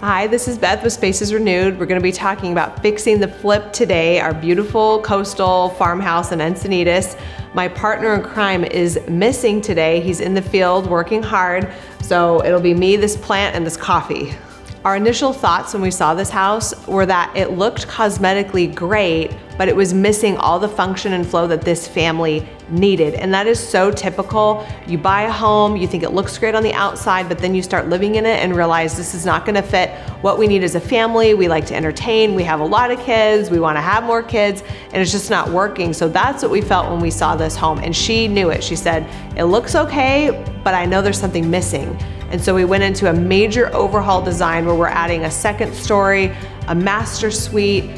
Hi, this is Beth with Spaces Renewed. We're going to be talking about fixing the flip today, our beautiful coastal farmhouse in Encinitas. My partner in crime is missing today. He's in the field working hard, so it'll be me, this plant, and this coffee. Our initial thoughts when we saw this house were that it looked cosmetically great, but it was missing all the function and flow that this family needed. And that is so typical. You buy a home, you think it looks great on the outside, but then you start living in it and realize this is not gonna fit what we need as a family. We like to entertain, we have a lot of kids, we wanna have more kids, and it's just not working. So that's what we felt when we saw this home. And she knew it. She said, it looks okay, but I know there's something missing. And so we went into a major overhaul design where we're adding a second story, a master suite,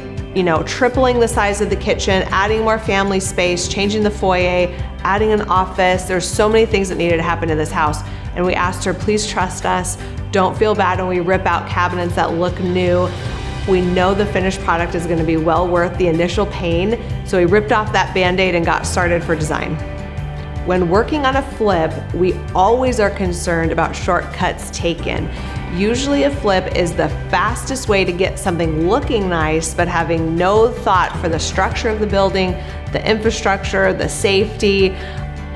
tripling the size of the kitchen, adding more family space, changing the foyer, adding an office. There's so many things that needed to happen in this house. And we asked her, please trust us. Don't feel bad when we rip out cabinets that look new. We know the finished product is gonna be well worth the initial pain. So we ripped off that Band-Aid and got started for design. When working on a flip, we always are concerned about shortcuts taken. Usually a flip is the fastest way to get something looking nice, but having no thought for the structure of the building, the infrastructure, the safety,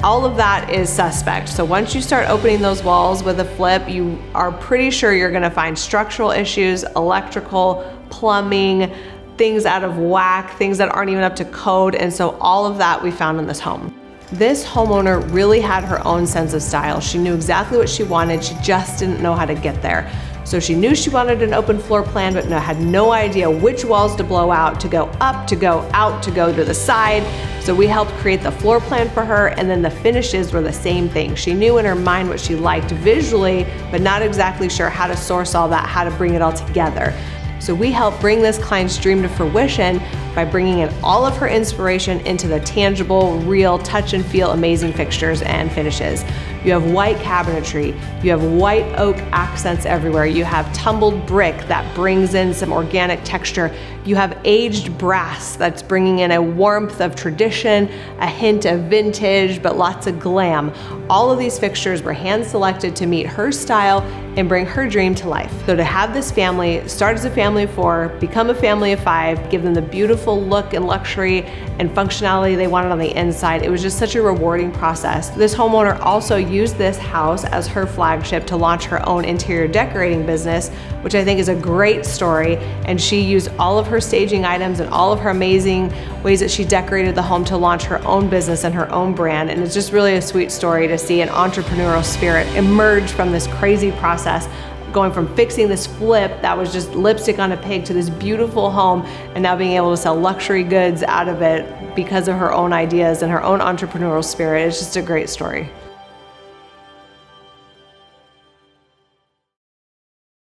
all of that is suspect. So once you start opening those walls with a flip, you are pretty sure you're gonna find structural issues, electrical, plumbing, things out of whack, things that aren't even up to code. And so all of that we found in this home. This homeowner really had her own sense of style. She knew exactly what she wanted, she just didn't know how to get there. So she knew she wanted an open floor plan, but had no idea which walls to blow out, to go up, to go out, to go to the side. So we helped create the floor plan for her, and then the finishes were the same thing. She knew in her mind what she liked visually, but not exactly sure how to source all that, how to bring it all together. So we help bring this client's dream to fruition by bringing in all of her inspiration into the tangible, real, touch and feel amazing fixtures and finishes. You have white cabinetry, you have white oak accents everywhere, you have tumbled brick that brings in some organic texture, you have aged brass that's bringing in a warmth of tradition, a hint of vintage, but lots of glam. All of these fixtures were hand selected to meet her style and bring her dream to life. So to have this family start as a family of 4, become a family of 5, give them the beautiful look and luxury and functionality they wanted on the inside, it was just such a rewarding process. This homeowner also used this house as her flagship to launch her own interior decorating business, which I think is a great story. And she used all of her staging items and all of her amazing ways that she decorated the home to launch her own business and her own brand. And it's just really a sweet story to see an entrepreneurial spirit emerge from this crazy process, going from fixing this flip that was just lipstick on a pig to this beautiful home, and now being able to sell luxury goods out of it because of her own ideas and her own entrepreneurial spirit. It's just a great story.